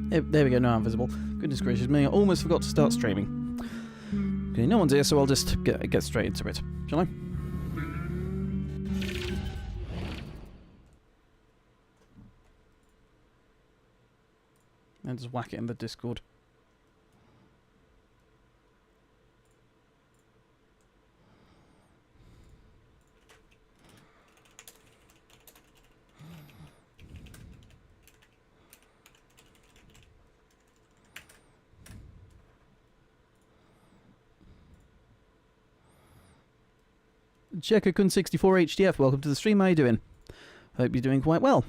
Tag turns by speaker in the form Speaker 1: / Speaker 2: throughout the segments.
Speaker 1: There we go, now I'm visible. Goodness gracious me, I almost forgot to start streaming. Okay, no one's here, so I'll just get straight into it. Shall I? And just whack it in the Discord. Checker-kun64 HDF, welcome to the stream, how you doing? Hope you're doing quite well.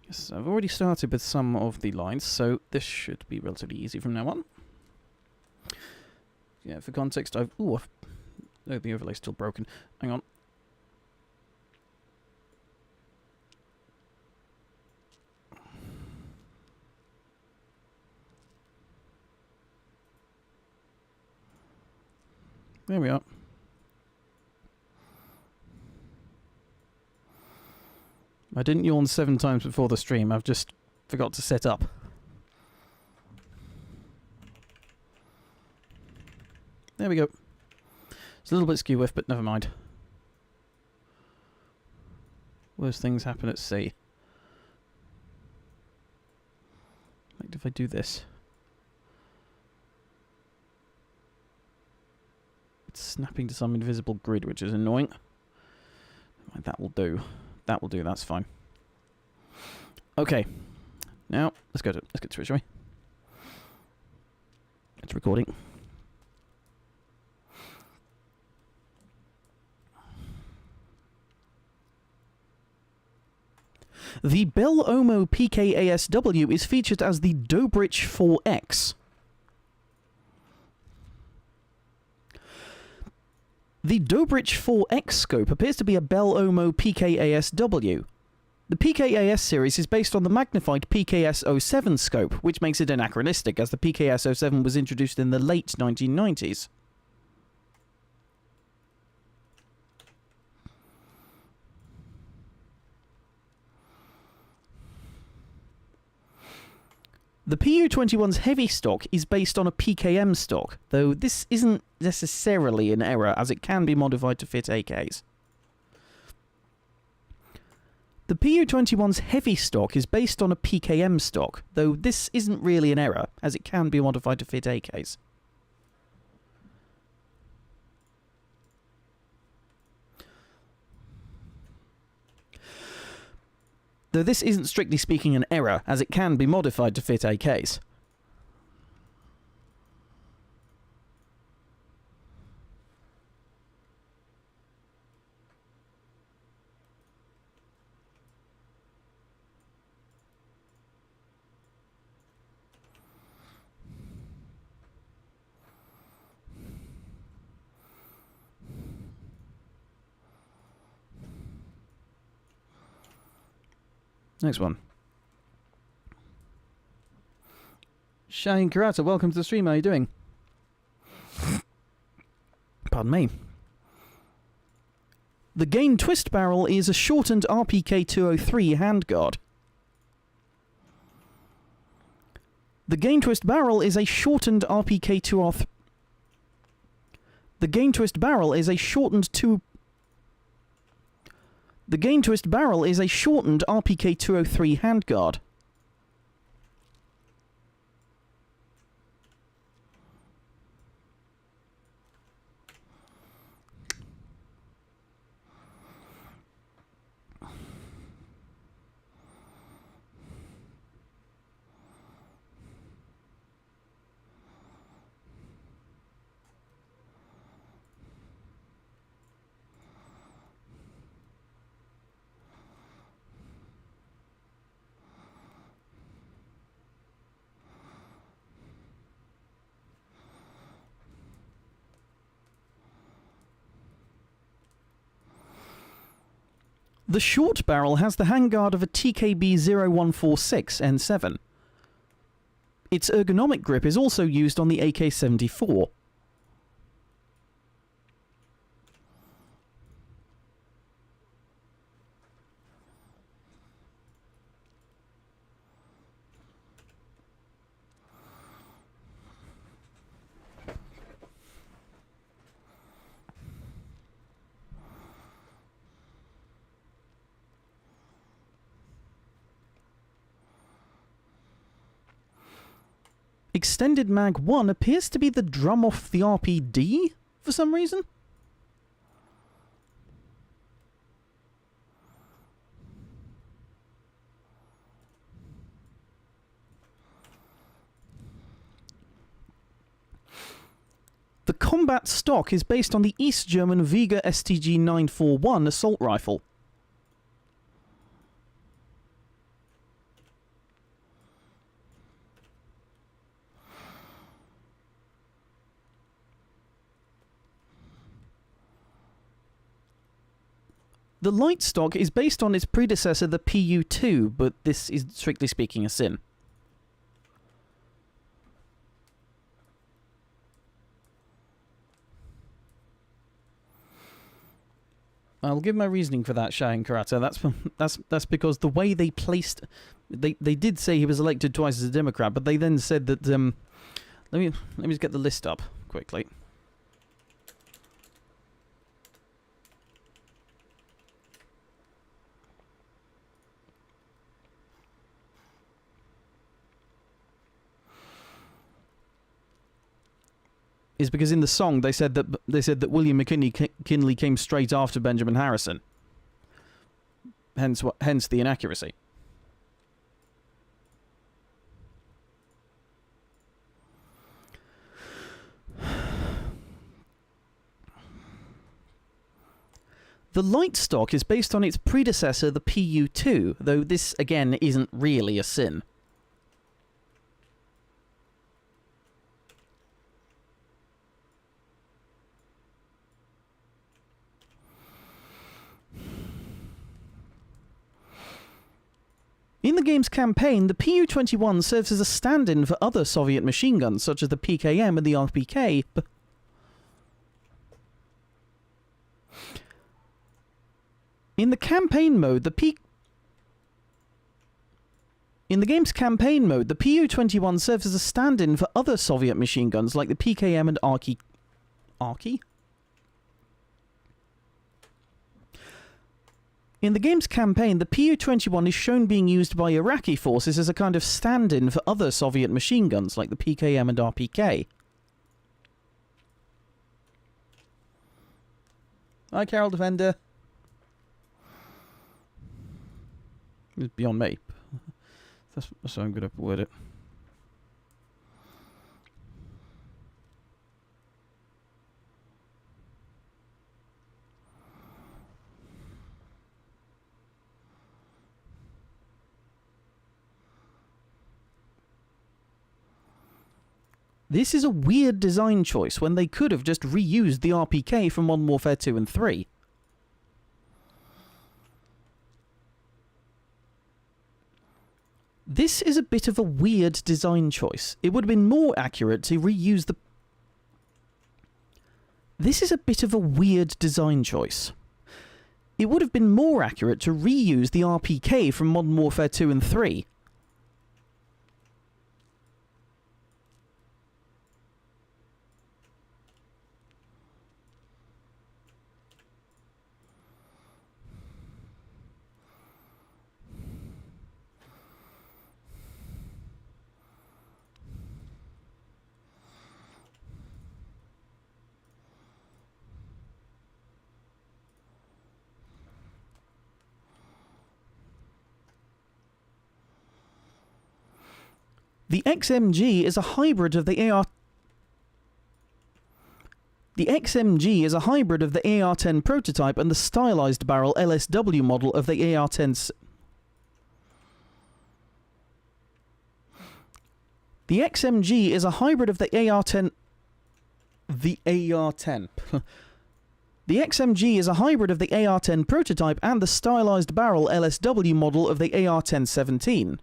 Speaker 1: Yes, I've already started with some of the lines, so this should be relatively easy from now on. Yeah, for context, oh, the overlay's still broken. Hang on. There we are. I didn't yawn 7 times before the stream, I've just forgot to set up. There we go. It's a little bit skew-whiff, but never mind. Worst things happen at sea. Like if I do this. It's snapping to some invisible grid, which is annoying. That will do. That will do, that's fine. Okay. Now, let's get to it, shall we? It's recording. The Bell Omo PKASW is featured as the Dobrich 4X. The Dobrich 4X scope appears to be a Bell Omo PKASW. The PKAS series is based on the magnified PKS-07 scope, which makes it anachronistic as the PKS-07 was introduced in the late 1990s. The PU-21's heavy stock is based on a PKM stock, though this isn't necessarily an error as it can be modified to fit AKs. The PU-21's heavy stock is based on a PKM stock, though this isn't really an error as it can be modified to fit AKs. Though this isn't strictly speaking an error, as it can be modified to fit AKs. Next one. Shane Karata, welcome to the stream. How are you doing? Pardon me. The Gain Twist Barrel is a shortened RPK-203 handguard. The Gain Twist Barrel is a shortened RPK-203... The Gain Twist Barrel is a shortened The Gain Twist Barrel is a shortened RPK-203 handguard. The short barrel has the handguard of a TKB-0146 N7. Its ergonomic grip is also used on the AK-74. Extended Mag 1 appears to be the drum off the RPD for some reason. The combat stock is based on the East German Vega STG 941 assault rifle. The light stock is based on its predecessor, the PU-2, but this is strictly speaking a sin. I'll give my reasoning for that, Shai and Karata. That's because the way they placed... They did say he was elected twice as a Democrat, but they then said that... let me just get the list up quickly. Is because in the song they said that William McKinley came straight after Benjamin Harrison. Hence the inaccuracy. The light stock is based on its predecessor, the PU-2, though this again isn't really a sin. In the game's campaign, the PU-21 serves as a stand-in for other Soviet machine guns, such as the PKM and the RPK. In the campaign mode, In the game's campaign mode, the PU-21 serves as a stand-in for other Soviet machine guns like the PKM and Arky? In the game's campaign, the PU-21 is shown being used by Iraqi forces as a kind of stand-in for other Soviet machine guns like the PKM and RPK. Hi, Carol Defender. It's beyond me. That's how I'm going to word it. This is a weird design choice when they could have just reused the RPK from Modern Warfare 2 and 3. This is a bit of a weird design choice. It would have been more accurate to reuse the... This is a bit of a weird design choice. It would have been more accurate to reuse the RPK from Modern Warfare 2 and 3. The XMG is a hybrid of the AR... The XMG is a hybrid of the AR-10 prototype and the stylized barrel LSW model of the AR-10... The XMG is a hybrid of the AR-10... The AR-10. The XMG is a hybrid of the AR-10 prototype and the stylized barrel LSW model of the AR-1017.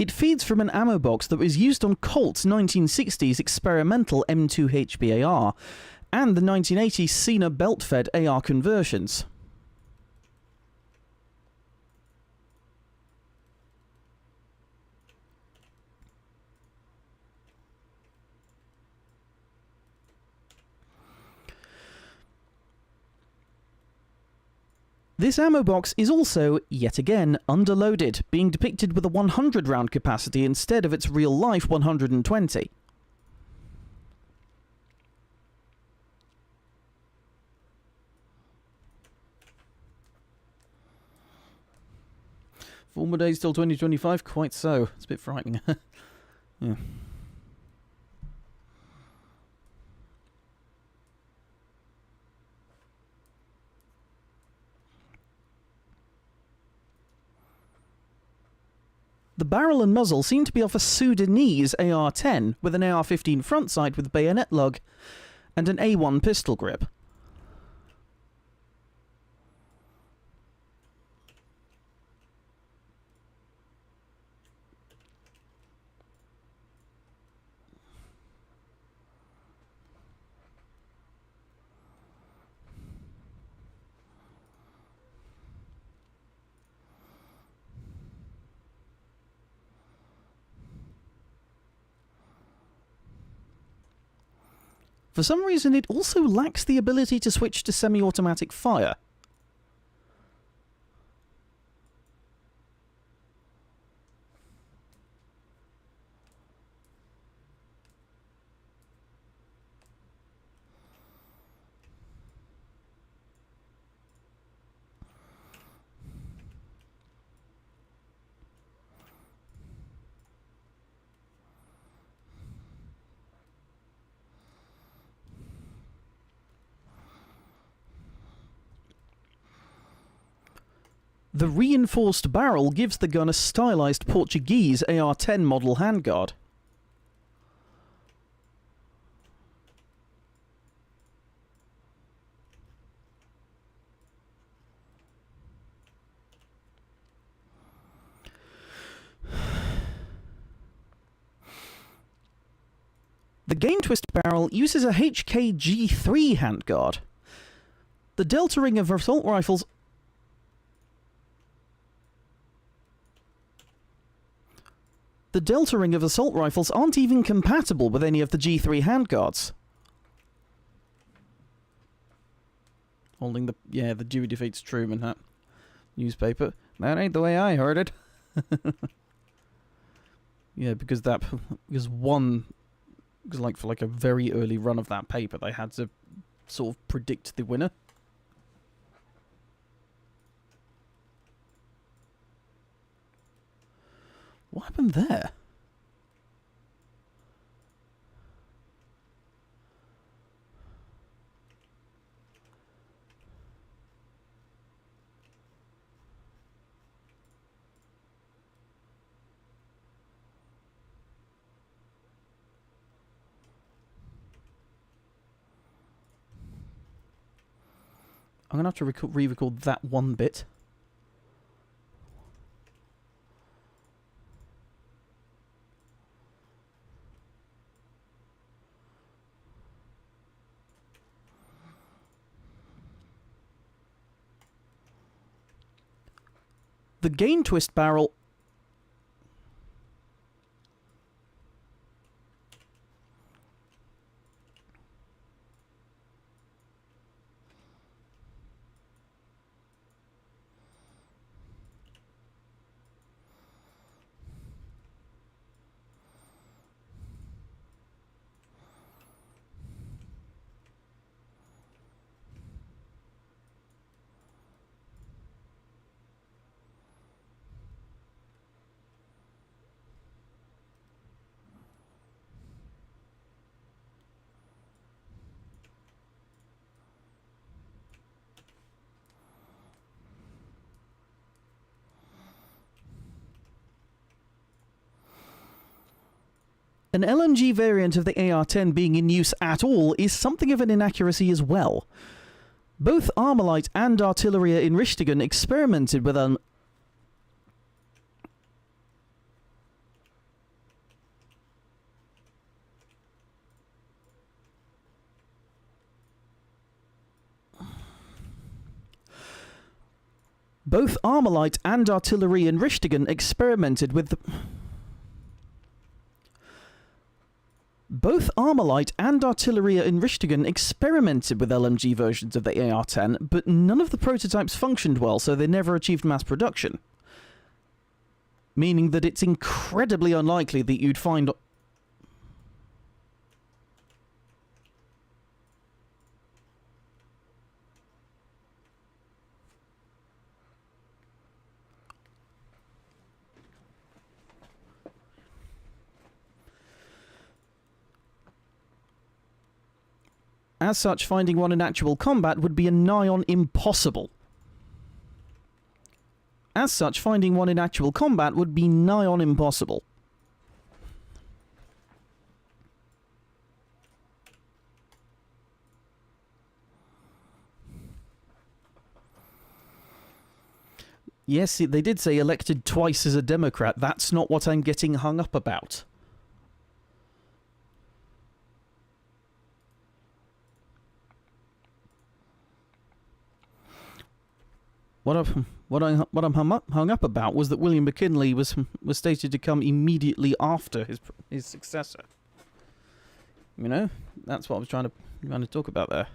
Speaker 1: It feeds from an ammo box that was used on Colt's 1960s experimental M2HBAR and the 1980s Cena belt-fed AR conversions. This ammo box is also, yet again, underloaded, being depicted with a 100 round capacity instead of its real-life 120. Four more days till 2025? Quite so. It's a bit frightening. Yeah. The barrel and muzzle seem to be off a Sudanese AR-10 with an AR-15 front sight with bayonet lug and an A1 pistol grip. For some reason, it also lacks the ability to switch to semi-automatic fire. The reinforced barrel gives the gun a stylized Portuguese AR-10 model handguard. The Game Twist barrel uses a HKG3 handguard. The delta ring of assault rifles aren't even compatible with any of the G3 handguards. Holding the Dewey defeats Truman hat newspaper. That ain't the way I heard it. Yeah, because for like a very early run of that paper, they had to sort of predict the winner. What happened there? I'm going to have to re-record that one bit. The Game Twist barrel... An LMG variant of the AR-10 being in use at all is something of an inaccuracy as well. Both Armalite and Artilleria in Richtungen experimented with Both Armalite and Artillery in Richtingen experimented with the... Both Armalite and Artilleria in Richtingen experimented with LMG versions of the AR-10, but none of the prototypes functioned well, so they never achieved mass production. Meaning that it's incredibly unlikely that you'd find... As such, finding one in actual combat would be a nigh on impossible. As such, finding one in actual combat would be nigh on impossible. Yes, they did say elected twice as a Democrat. That's not what I'm getting hung up about. What I'm hung up about was that William McKinley was stated to come immediately after his successor. You know, that's what I was trying to talk about there.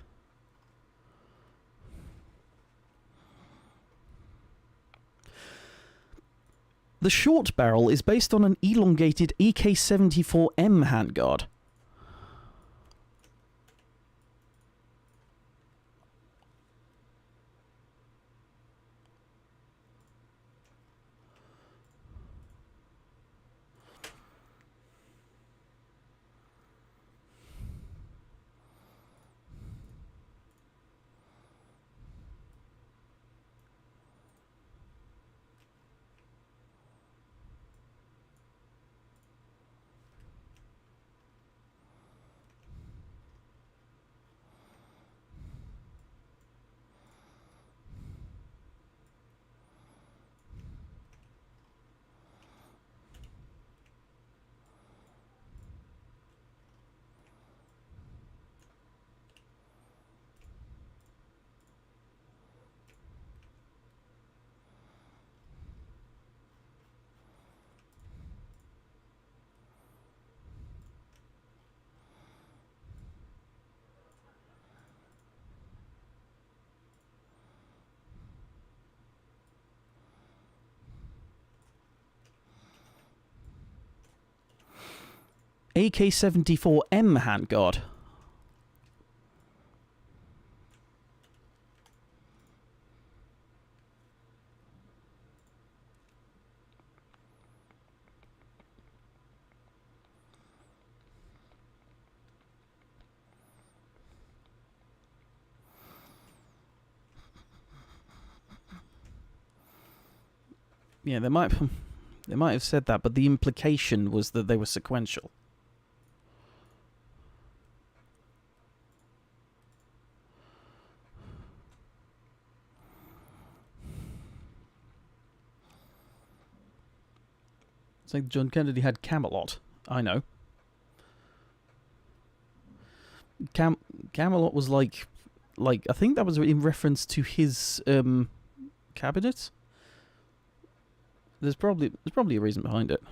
Speaker 1: The short barrel is based on an elongated AK-74M handguard. AK-74M handguard. Yeah, they might have said that, but the implication was that they were sequential. It's like John Kennedy had Camelot. I know. Camelot was like I think that was in reference to his cabinet. There's probably a reason behind it.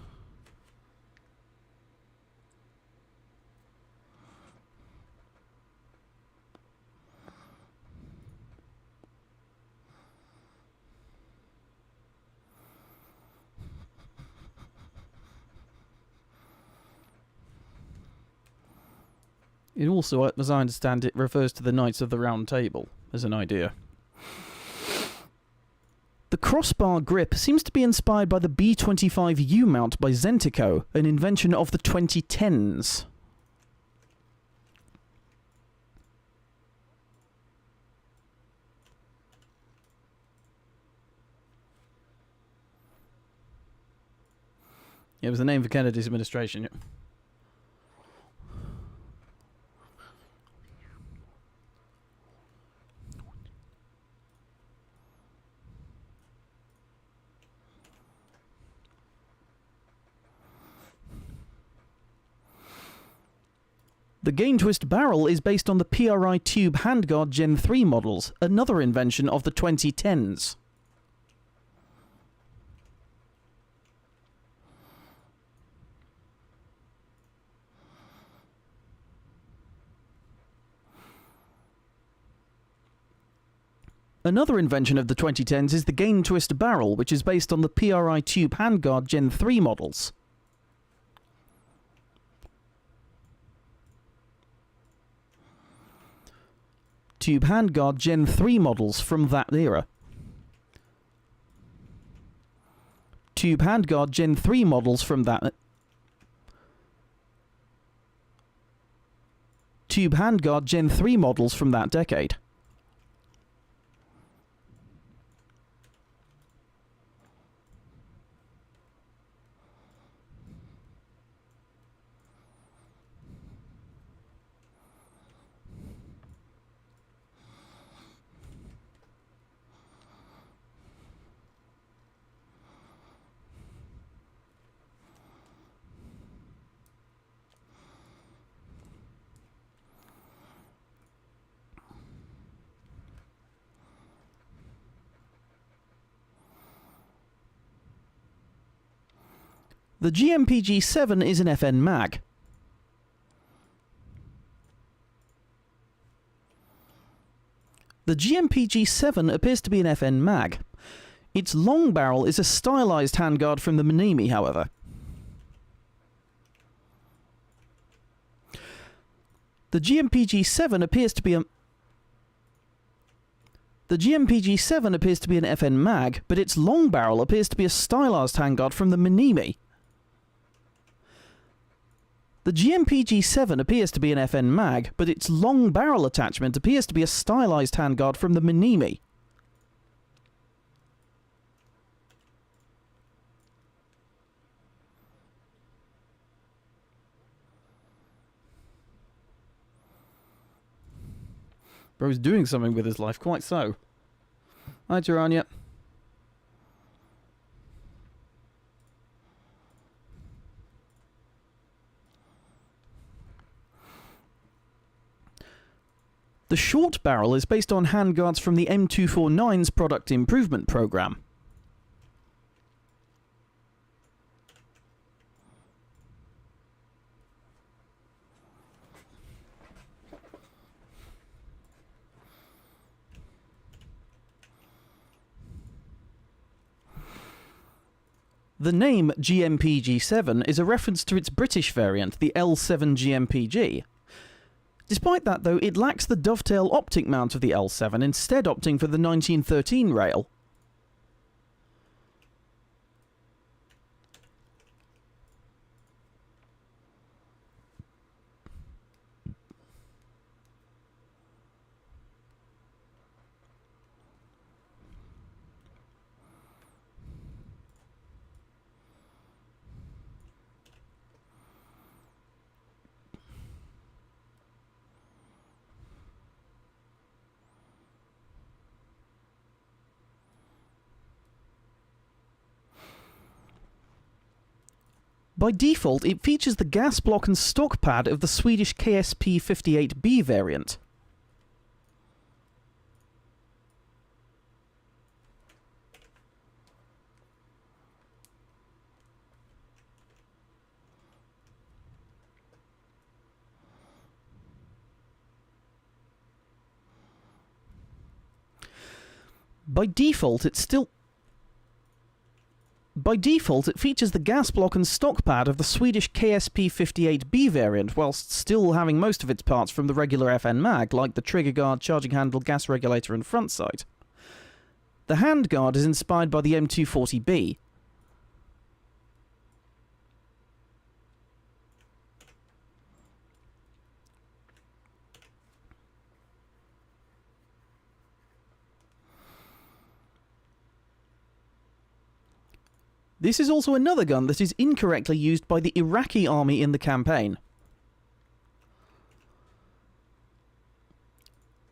Speaker 1: It also, as I understand it, refers to the Knights of the Round Table as an idea. The crossbar grip seems to be inspired by the B25U mount by Zentico, an invention of the 2010s. Yeah, it was the name for Kennedy's administration, yeah. The Gain Twist barrel is based on the PRI Tube handguard Gen 3 models, another invention of the 2010s. Another invention of the 2010s is the Gain Twist barrel, which is based on the PRI Tube Handguard Gen 3 models. Tube Handguard Gen 3 models from that era. Tube Handguard Gen 3 models from that... Tube Handguard Gen 3 models from that decade. The GMPG-7 is an FN mag. The GMPG-7 appears to be an FN mag. Its long barrel is a stylized handguard from the Minimi, however. The GMPG-7 appears to be a... The GMPG-7 appears to be an FN mag, but its long barrel appears to be a stylized handguard from the Minimi. The GMPG-7 appears to be an FN mag, but its long barrel attachment appears to be a stylized handguard from the Minimi. Bro's doing something with his life, quite so. Hi, Tirania. The short barrel is based on handguards from the M249's product improvement program. The name GMPG-7 is a reference to its British variant, the L7 GMPG. Despite that, though, it lacks the dovetail optic mount of the L7, instead opting for the 1913 rail. By default, it features the gas block and stock pad of the Swedish KSP-58B variant. By default, it features the gas block and stock pad of the Swedish KSP-58B variant, whilst still having most of its parts from the regular FN mag, like the trigger guard, charging handle, gas regulator and front sight. The handguard is inspired by the M240B. This is also another gun that is incorrectly used by the Iraqi army in the campaign.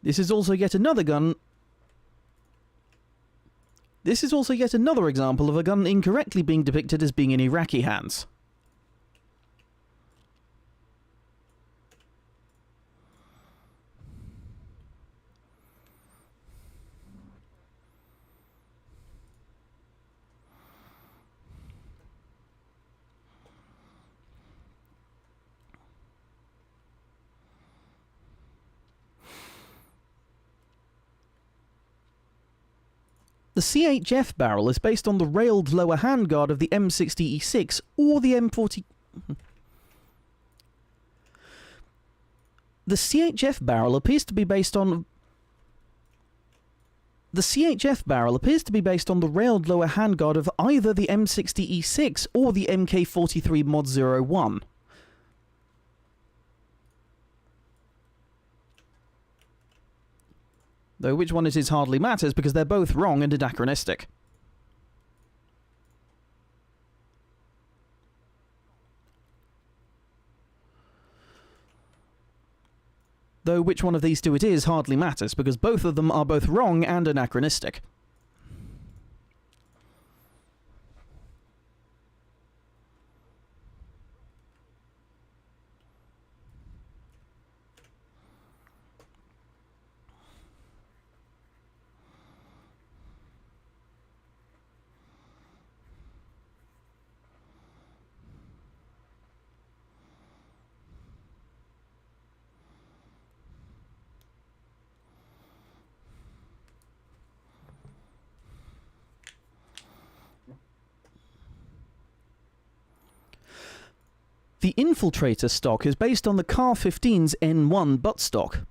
Speaker 1: This is also yet another gun... This is also yet another example of a gun incorrectly being depicted as being in Iraqi hands. The CHF barrel is based on the railed lower handguard of the M60E6 or the M40... The CHF barrel appears to be based on... The CHF barrel appears to be based on the railed lower handguard of either the M60E6 or the MK43 Mod 01. Though which one it is hardly matters, because they're both wrong and anachronistic. Though which one of these two it is hardly matters, because both of them are both wrong and anachronistic. The Infiltrator stock is based on the Car 15's N1 buttstock.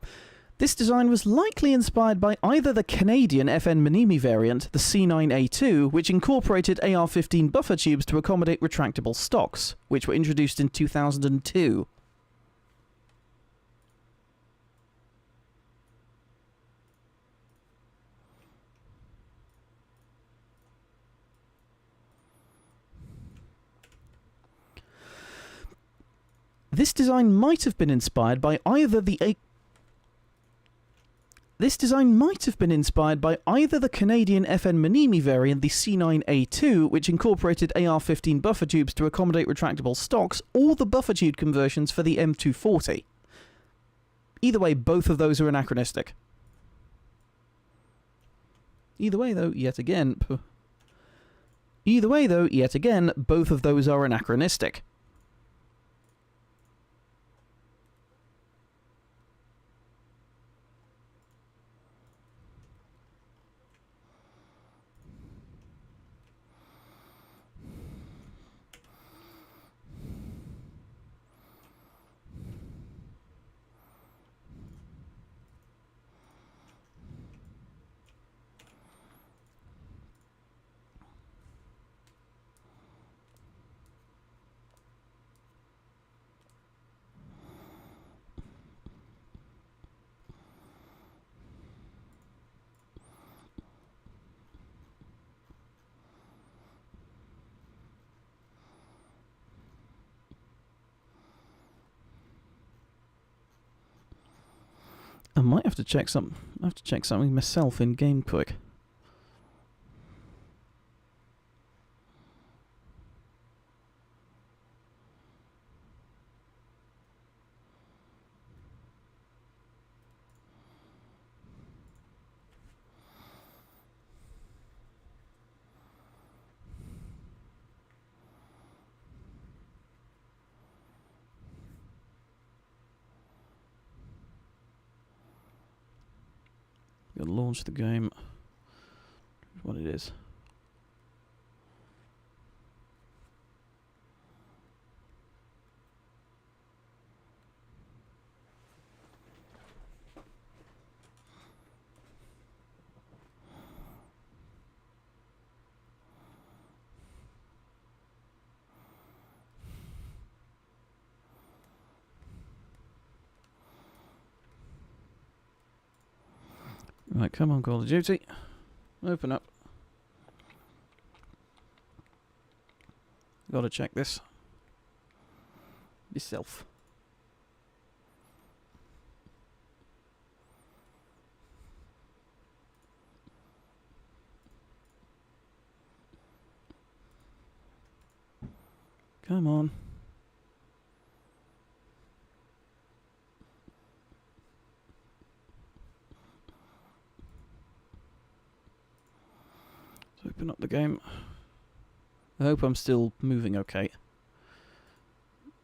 Speaker 1: This design was likely inspired by either the Canadian FN Minimi variant, the C9A2, which incorporated AR-15 buffer tubes to accommodate retractable stocks, which were introduced in 2002. This design might have been inspired by either the Canadian FN Minimi variant, the C9A2, which incorporated AR-15 buffer tubes to accommodate retractable stocks, or the buffer tube conversions for the M240. Either way, both of those are anachronistic. Either way, though, yet again, both of those are anachronistic. I might have to check something myself in game quick. Gotta launch the game. What it is. Right, come on, Call of Duty. Open up. Gotta check this. Yourself. Come on. Let's open up the game. I hope I'm still moving okay.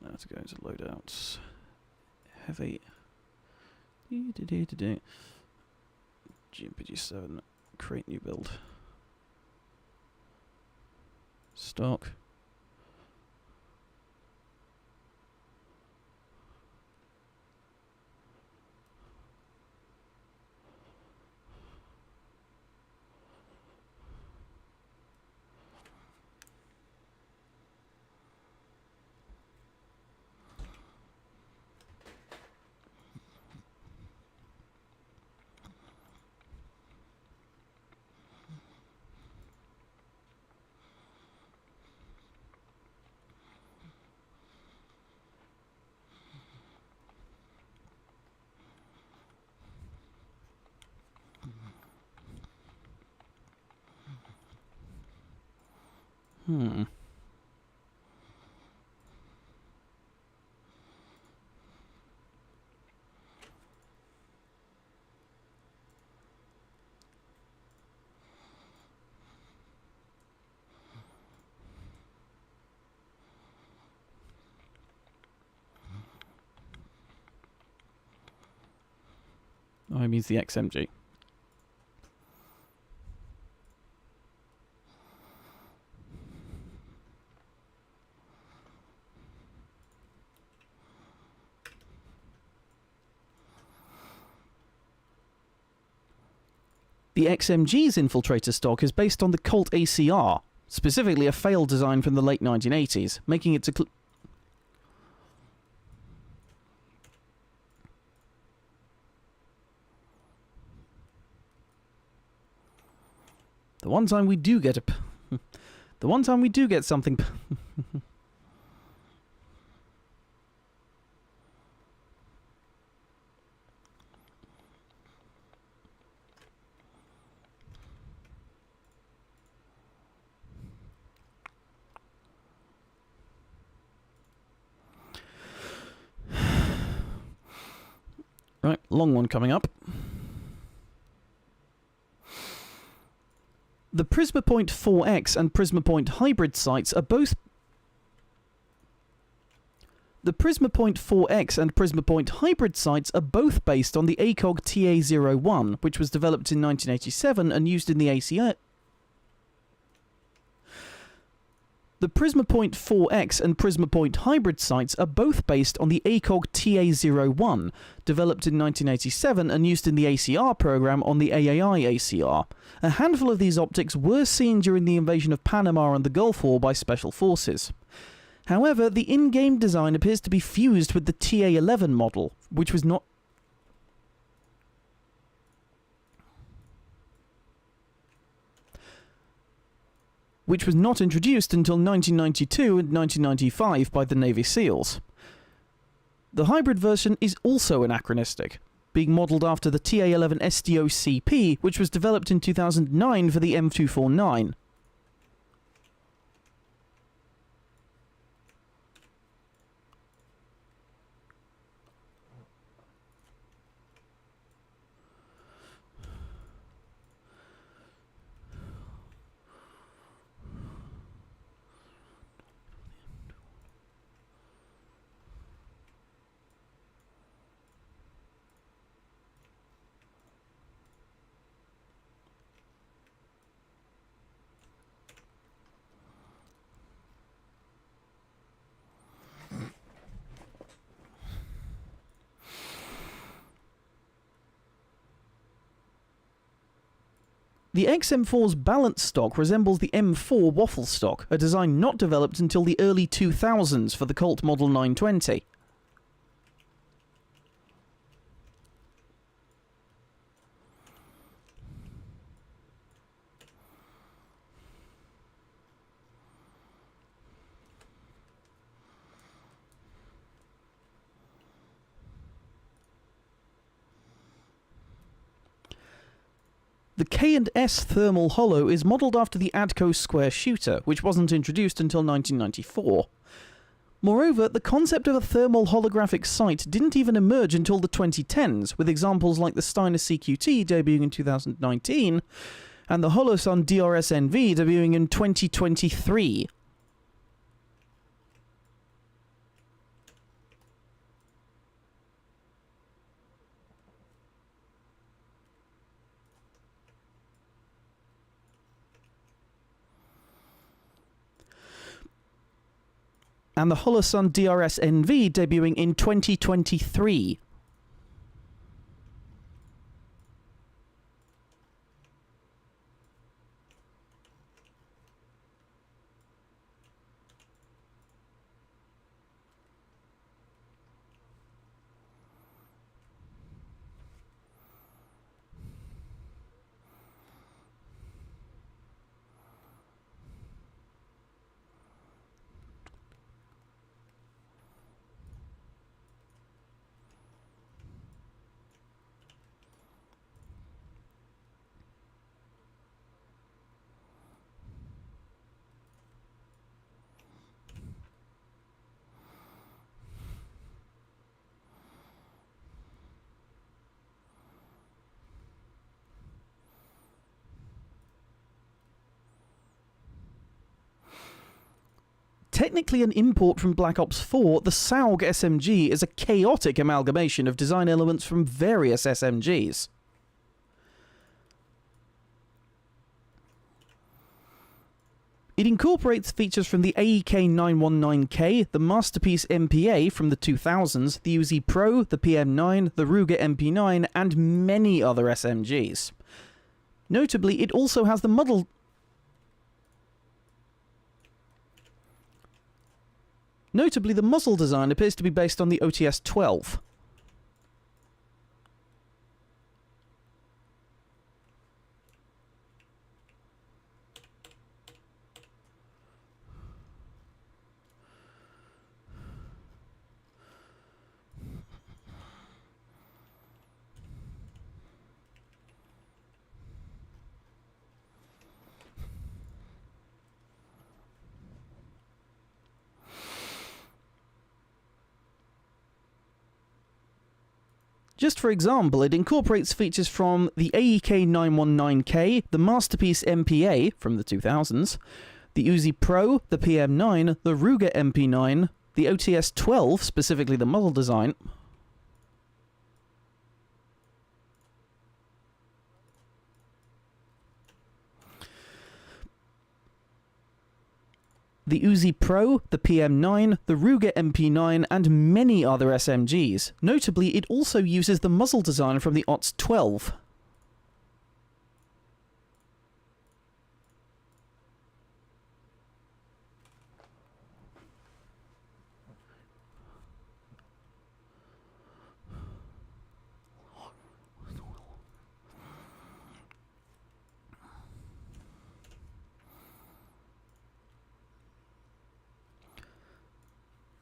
Speaker 1: Let's go to loadouts. Heavy. GMPG7. Create new build. Stock. Oh, it means the XMG. The XMG's infiltrator stock is based on the Colt ACR, specifically a failed design from the late 1980s, making it to the one time we do get the one time we do get something Right, long one coming up. The Prisma Point 4X and Prisma Point hybrid sites are both... The Prisma Point 4X and Prisma Point hybrid sites are both based on the ACOG TA01, which was developed in 1987 and used in the ACR. The Prisma Point 4X and Prisma Point hybrid sites are both based on the ACOG TA01, developed in 1987 and used in the ACR program on the AAI ACR. A handful of these optics were seen during the invasion of Panama and the Gulf War by Special Forces. However, the in-game design appears to be fused with the TA11 model, which was not... introduced until 1992 and 1995 by the Navy SEALs. The hybrid version is also anachronistic, being modelled after the TA11 SDO-CP, which was developed in 2009 for the M249. The XM4's balance stock resembles the M4 waffle stock, a design not developed until the early 2000s for the Colt Model 920. The K&S thermal hollow is modelled after the Adco square shooter, which wasn't introduced until 1994. Moreover, the concept of a thermal holographic sight didn't even emerge until the 2010s, with examples like the Steiner CQT debuting in 2019, and the Holosun DRS-NV debuting in 2023. and the Holosun DRS NV debuting in 2023. Technically an import from Black Ops 4, the SAUG SMG is a chaotic amalgamation of design elements from various SMGs. It incorporates features from the AEK 919K, the Masterpiece MPA from the 2000s, the Uzi Pro, the PM9, the Ruger MP9, and many other SMGs. Notably, it also has the muzzle design appears to be based on the OTS-12. Just for example, it incorporates features from the AEK 919K, the Masterpiece MPA from the 2000s, the Uzi Pro, the PM9, the Ruger MP9, the OTS-12, specifically the muzzle design, the Uzi Pro, the PM9, the Ruger MP9, and many other SMGs. Notably, it also uses the muzzle design from the OTS-12.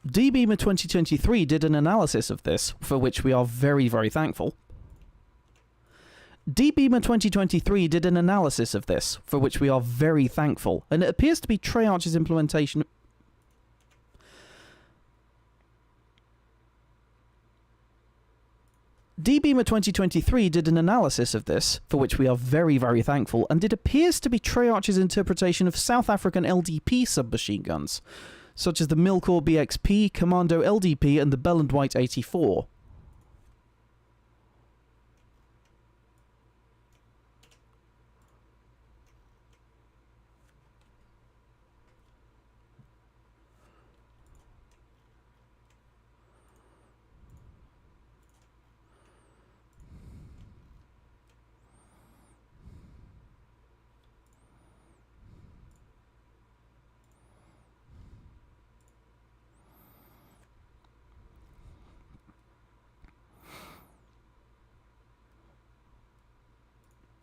Speaker 1: DBeamer 2023 did an analysis of this, for which we are very, very thankful. DBeamer 2023 did an analysis of this, for which we are very thankful, and it appears to be Treyarch's implementation. DBeamer 2023 did an analysis of this, for which we are very, very thankful, and it appears to be Treyarch's interpretation of South African LDP submachine guns, such as the Milcor BXP, Commando LDP, and the Bell & White 84.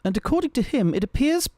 Speaker 1: And according to him, it appears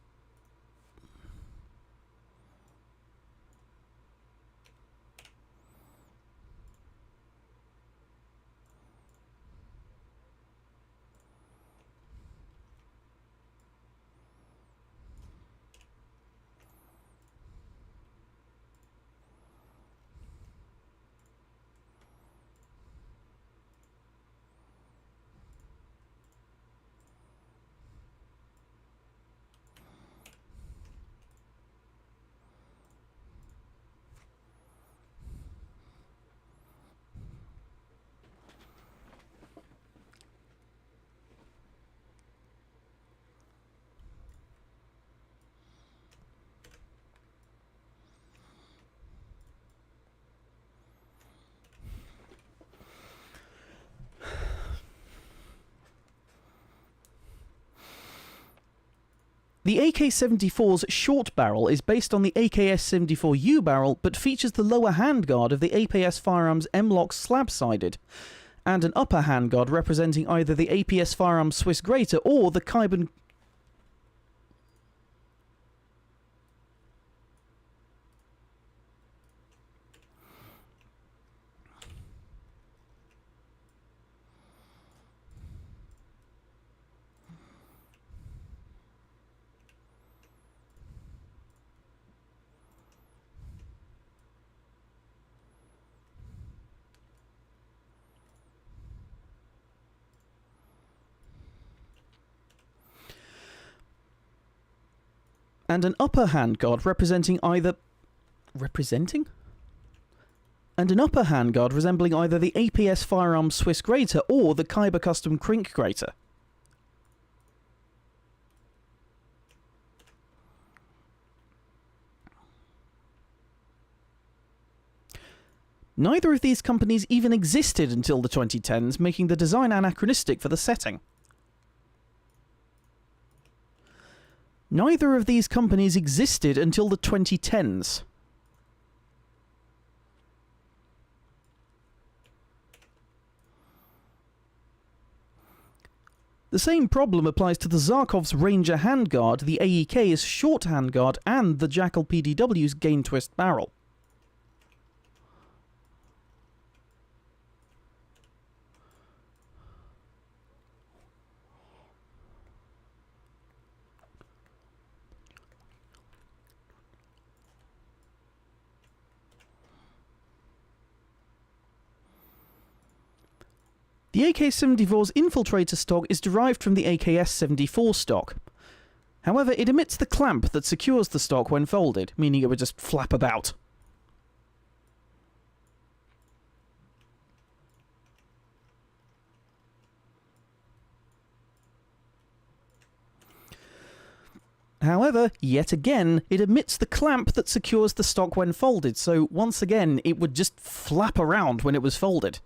Speaker 1: The AK-74's short barrel is based on the AKS-74U barrel, but features the lower handguard of the APS firearms M-LOK slab-sided, and an upper handguard representing either the APS firearms Swiss Greater or the Carbon... and an upper handguard representing either... Representing? And an upper handguard resembling either the APS firearms Swiss Greater or the Kyber Custom Krink Greater. Neither of these companies even existed until the 2010s, making the design anachronistic for the setting. Neither of these companies existed until the 2010s. The same problem applies to the Zarkov's Ranger handguard, the AEK's short handguard, and the Jackal PDW's gain twist barrel. The AK-74's infiltrator stock is derived from the AKS-74 stock. However, it emits the clamp that secures the stock when folded, meaning it would just flap about. However, yet again, it emits the clamp that secures the stock when folded, so once again, it would just flap around when it was folded.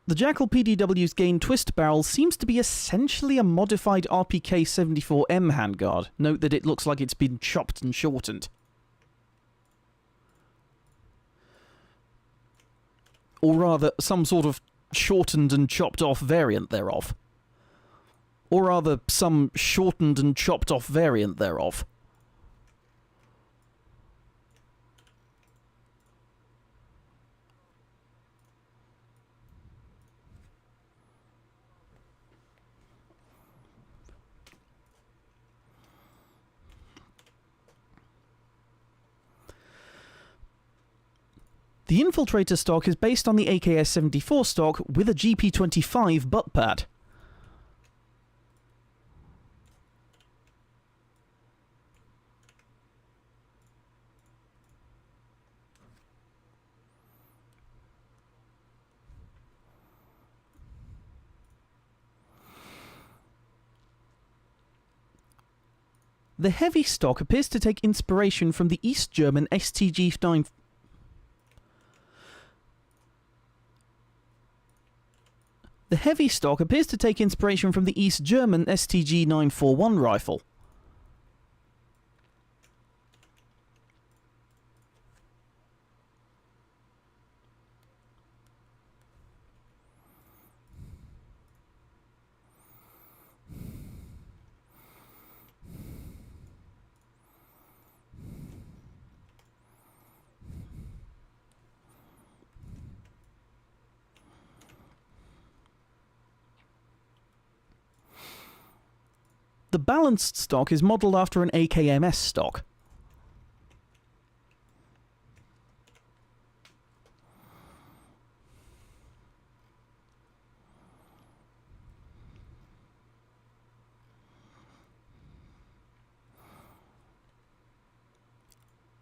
Speaker 1: The Jackal PDW's gain twist barrel seems to be essentially a modified RPK-74M handguard. Note that it looks like it's been chopped and shortened. Or rather, some sort of shortened and chopped off variant thereof. Or rather, some shortened and chopped off variant thereof. The infiltrator stock is based on the AKS-74 stock with a GP25 butt pad. The heavy stock appears to take inspiration from the East German STG-9... The heavy stock appears to take inspiration from the East German STG-941 rifle. The balanced stock is modelled after an AKMS stock.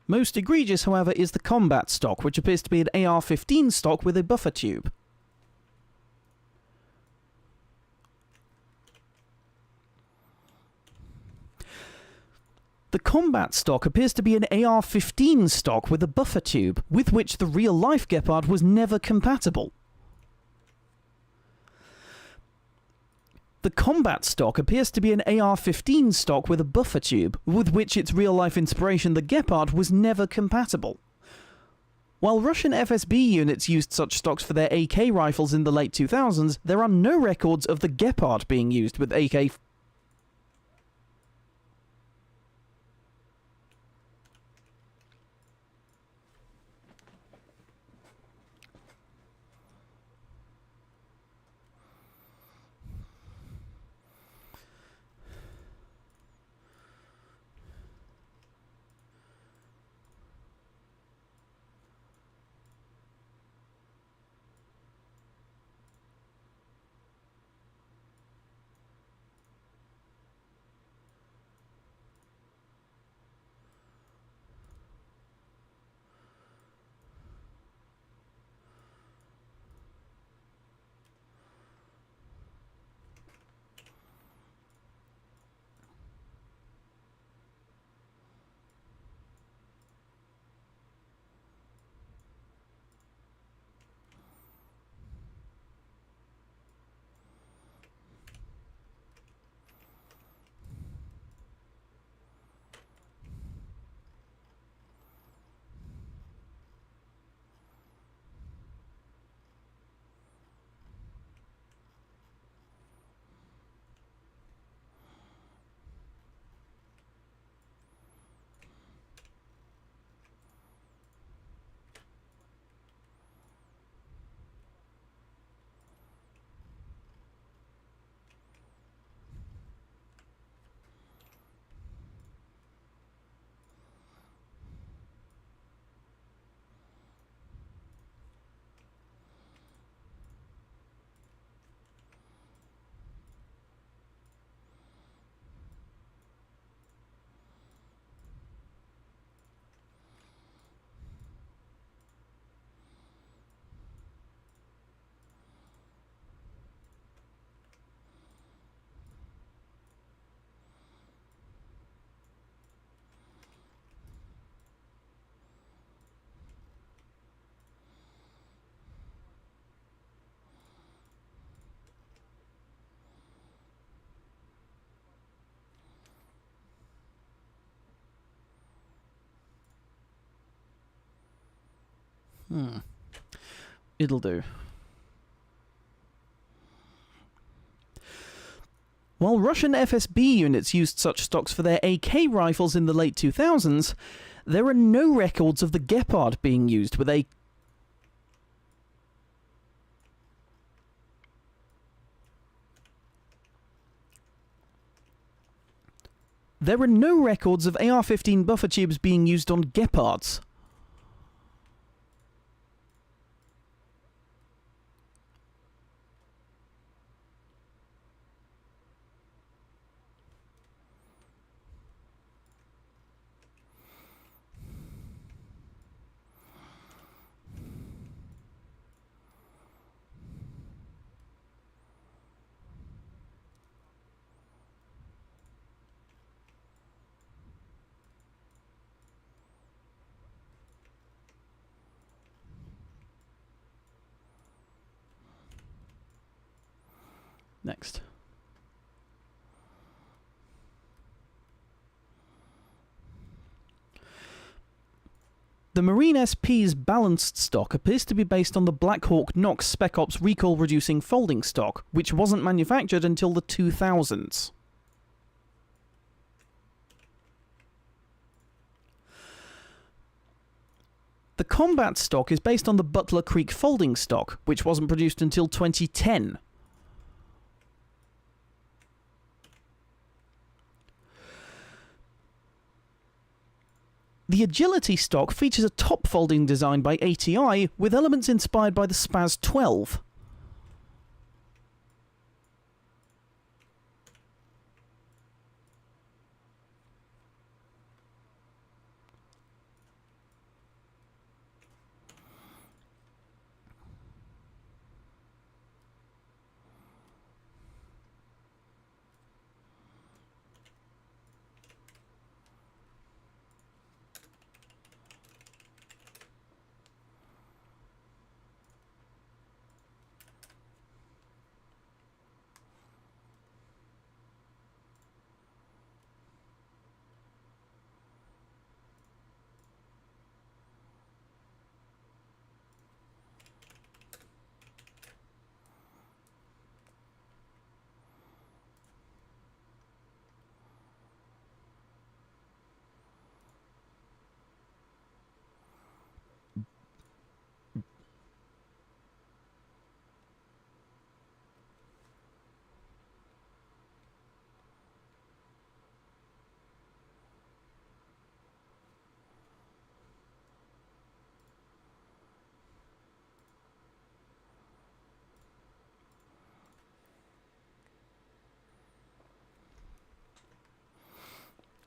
Speaker 1: Most egregious, however, is the combat stock, which appears to be an AR-15 stock with a buffer tube. The combat stock appears to be an AR-15 stock with a buffer tube, with which the real-life Gepard was never compatible. The combat stock appears to be an AR-15 stock with a buffer tube, with which its real-life inspiration, the Gepard, was never compatible. While Russian FSB units used such stocks for their AK rifles in the late 2000s, there are no records of the Gepard being used with AK. It'll do. While Russian FSB units used such stocks for their AK rifles in the late 2000s, there are no records of the Gepard being used with a... There are no records of AR-15 buffer tubes being used on Gepards. Next. The Marine SP's balanced stock appears to be based on the Black Hawk Nox Spec Ops recoil-reducing folding stock, which wasn't manufactured until the 2000s. The combat stock is based on the Butler Creek folding stock, which wasn't produced until 2010. The Agility stock features a top folding design by ATI with elements inspired by the Spaz 12.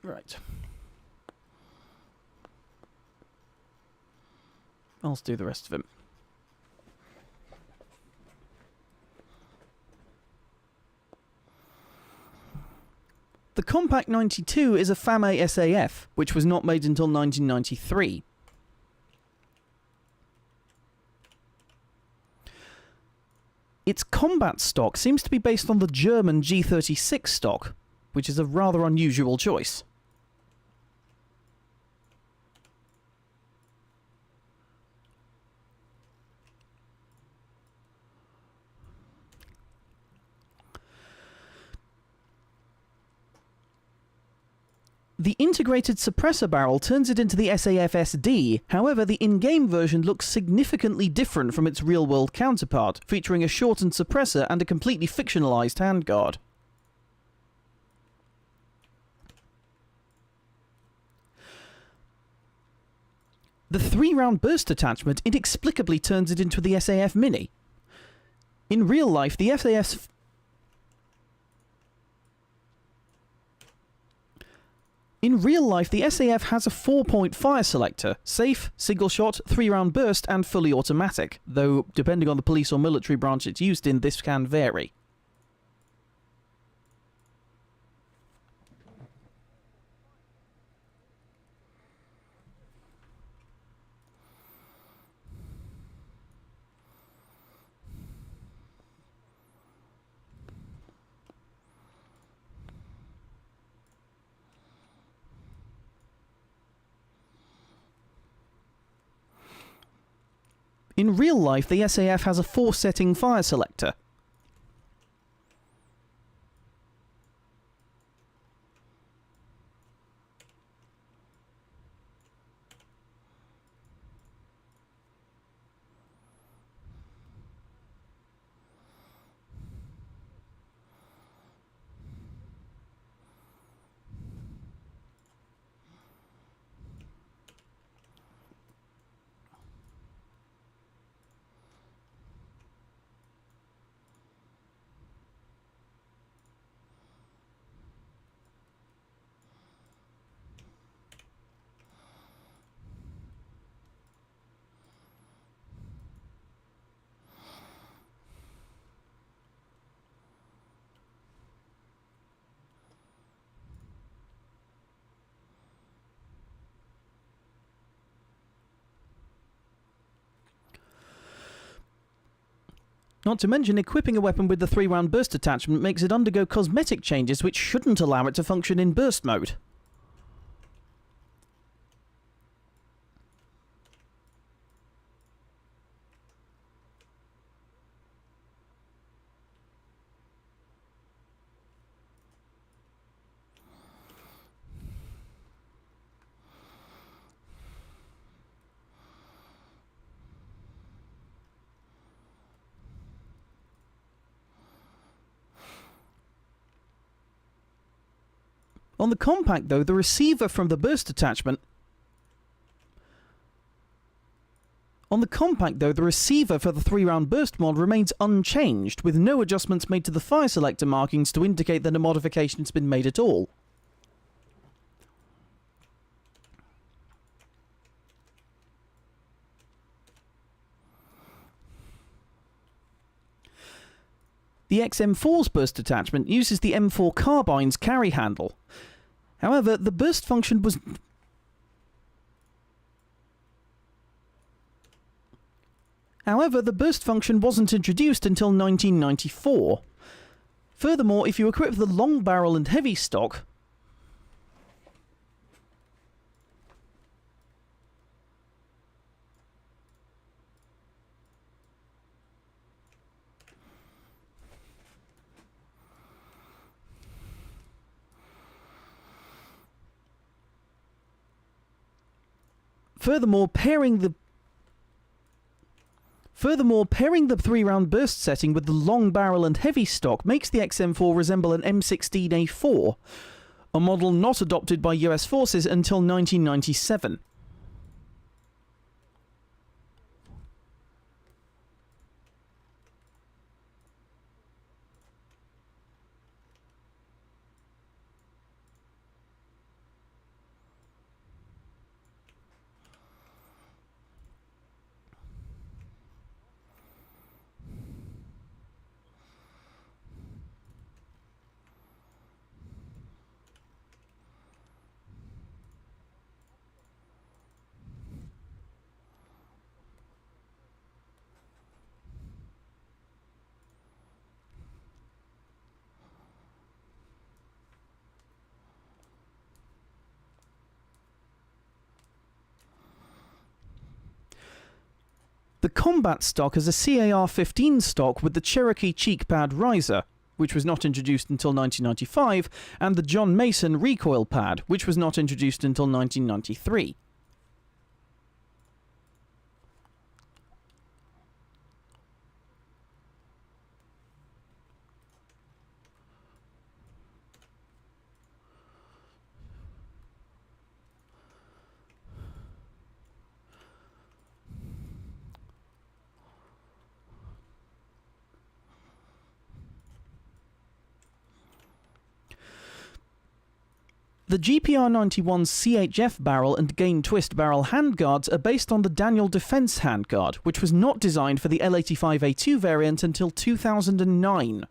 Speaker 1: Right. I'll do the rest of it. The Compact 92 is a FAME SAF, which was not made until 1993. Its combat stock seems to be based on the German G36 stock, which is a rather unusual choice. The integrated suppressor barrel turns it into the SAF-SD, however the in-game version looks significantly different from its real-world counterpart, featuring a shortened suppressor and a completely fictionalized handguard. The 3-round burst attachment inexplicably turns it into the SAF Mini. In real life, the SAF has a 4-point fire selector, safe, single shot, 3-round burst, and fully automatic, though depending on the police or military branch it's used in, this can vary. In real life, the SAF has a 4-setting fire selector. Not to mention, equipping a weapon with the 3-round burst attachment makes it undergo cosmetic changes which shouldn't allow it to function in burst mode. On the Compact, though, the receiver from the burst attachment... On the Compact, though, the receiver for the 3-round burst mod remains unchanged, with no adjustments made to the fire selector markings to indicate that a modification has been made at all. The XM4's burst attachment uses the M4 carbine's carry handle. However, the burst function was... However, the burst function wasn't introduced until 1994. Furthermore, if you equip the long barrel and heavy stock... Furthermore, pairing the 3-round burst setting with the long barrel and heavy stock makes the XM4 resemble an M16A4, a model not adopted by US forces until 1997. combat stock has a CAR-15 stock with the Cherokee cheek pad riser, which was not introduced until 1995, and the John Mason recoil pad, which was not introduced until 1993. The GPR-91's CHF barrel and gain twist barrel handguards are based on the Daniel Defense handguard, which was not designed for the L85A2 variant until 2009.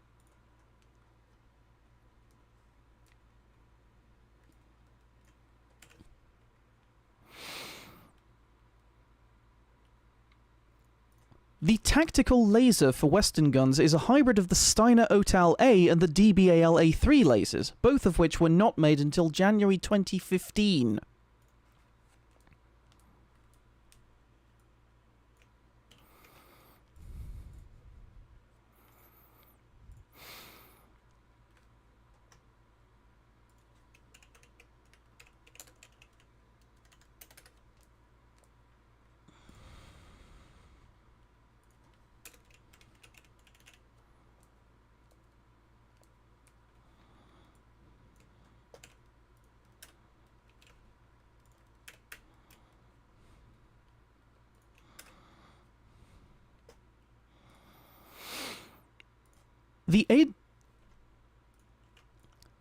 Speaker 1: The tactical laser for Western guns is a hybrid of the Steiner OTAL-A and the DBAL-A3 lasers, both of which were not made until January 2015.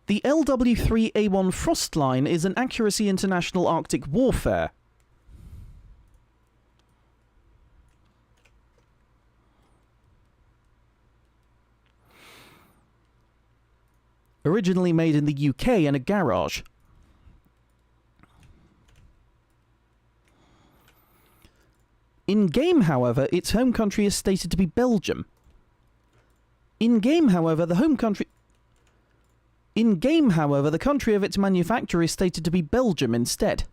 Speaker 1: The LW3A1 Frostline is an Accuracy International Arctic Warfare. Originally made in the UK in a garage. In-game, however, its home country is stated to be Belgium. In-game, however, the country of its manufacture is stated to be Belgium instead.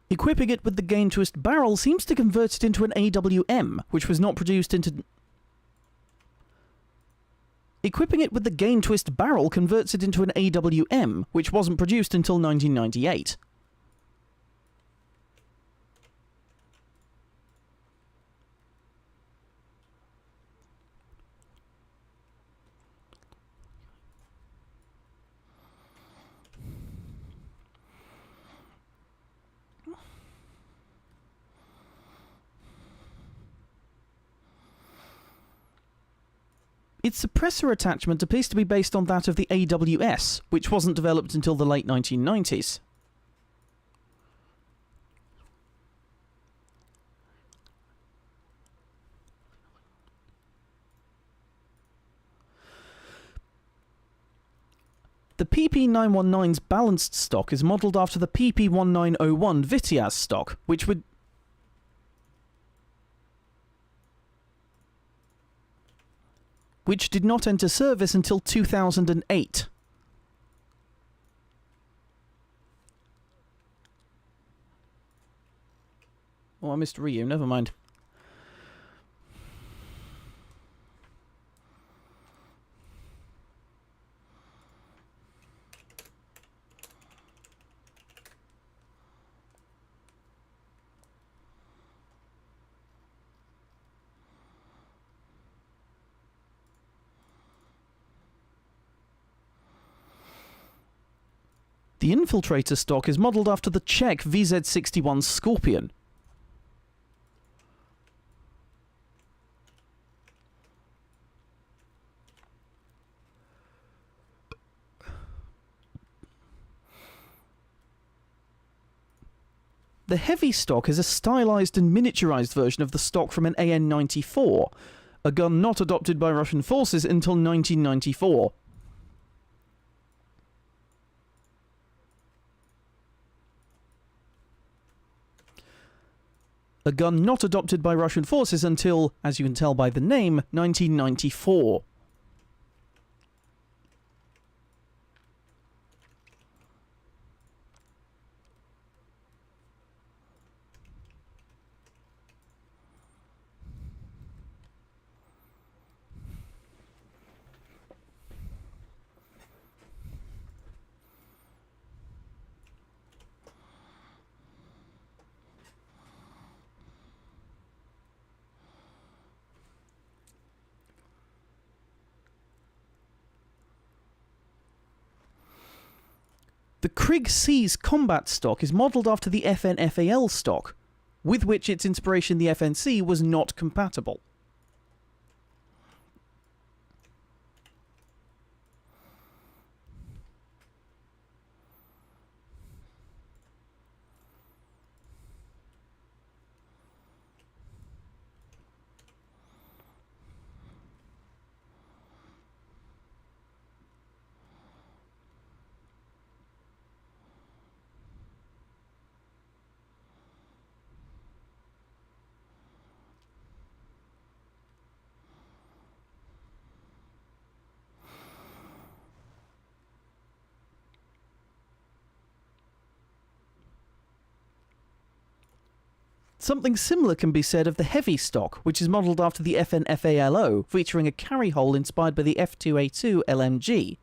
Speaker 1: Equipping it with the gain twist barrel seems to convert it into an AWM, which was not produced into... Equipping it with the gain twist barrel converts it into an AWM, which wasn't produced until 1998. Its suppressor attachment appears to be based on that of the AWS, which wasn't developed until the late 1990s. The PP919's balanced stock is modelled after the PP1901 Vitiaz stock, which did not enter service until 2008. Oh, I missed Ryu, never mind. The Infiltrator stock is modelled after the Czech VZ61 Scorpion. The heavy stock is a stylized and miniaturized version of the stock from an AN-94, a gun not adopted by Russian forces until 1994. A gun not adopted by Russian forces until, as you can tell by the name, 1994. The Krig C's combat stock is modelled after the FN-FAL stock, with which its inspiration the FNC was not compatible. Something similar can be said of the heavy stock, which is modelled after the FN-FALO, featuring a carry hole inspired by the F2A2 LMG.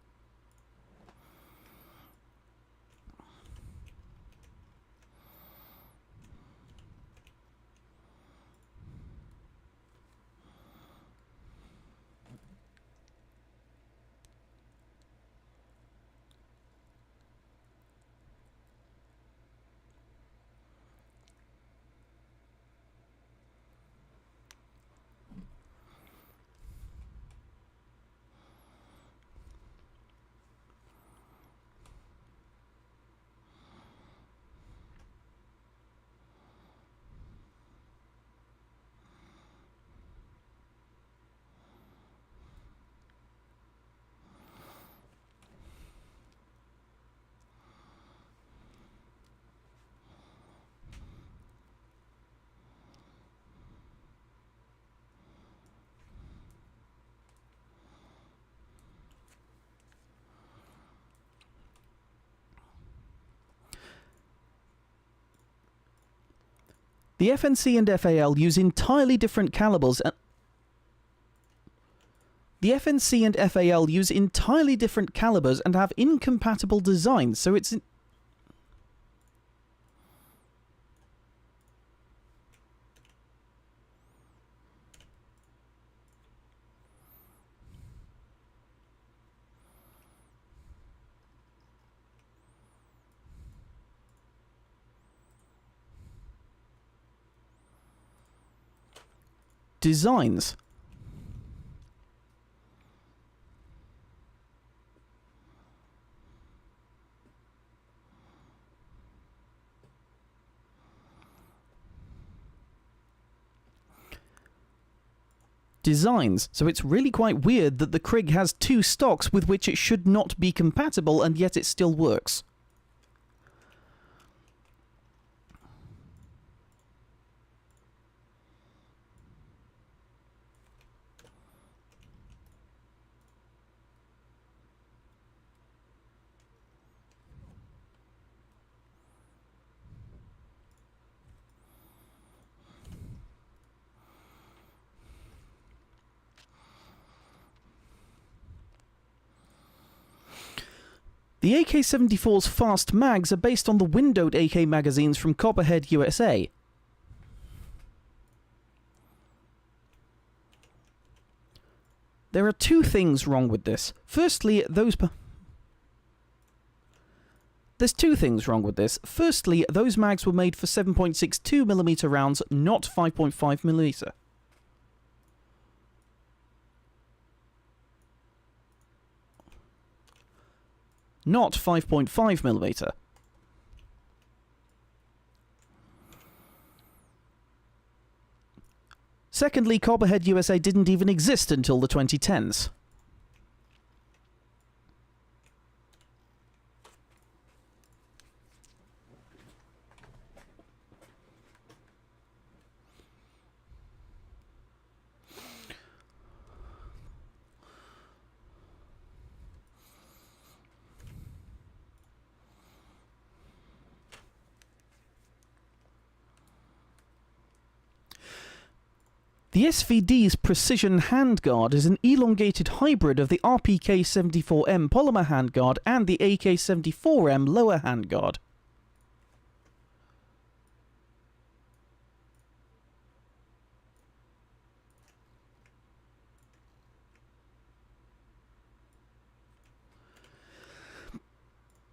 Speaker 1: The FNC and FAL use entirely different calibers and have incompatible designs, so it's designs. So it's really quite weird that the Krig has two stocks with which it should not be compatible, and yet it still works. The AK-74's fast mags are based on the windowed AK magazines from Copperhead, USA. There are two things wrong with this. Firstly, those mags were made for 7.62mm rounds, not 5.5mm. Not 5.5mm. Secondly, Copperhead USA didn't even exist until the 2010s. The SVD's Precision Handguard is an elongated hybrid of the RPK-74M polymer handguard and the AK-74M lower handguard.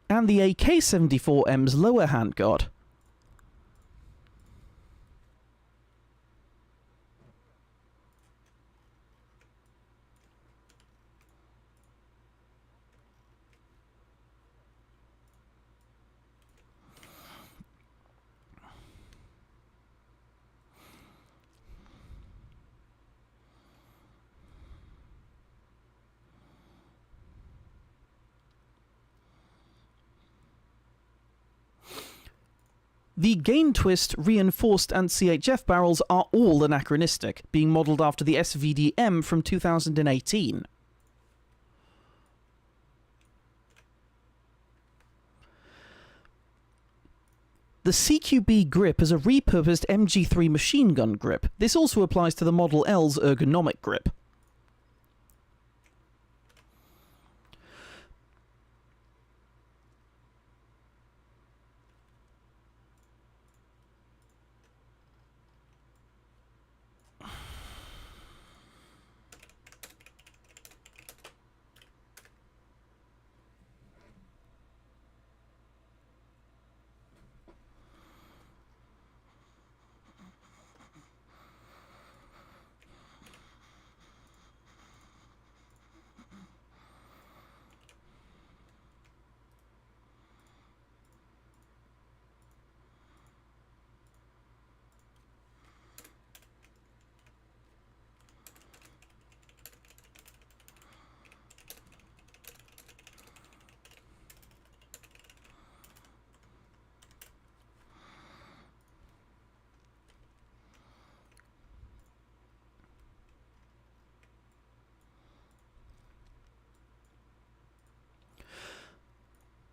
Speaker 1: And the AK-74M's lower handguard. The gain twist, reinforced and CHF barrels are all anachronistic, being modelled after the SVD-M from 2018. The CQB grip is a repurposed MG3 machine gun grip. This also applies to the Model L's ergonomic grip.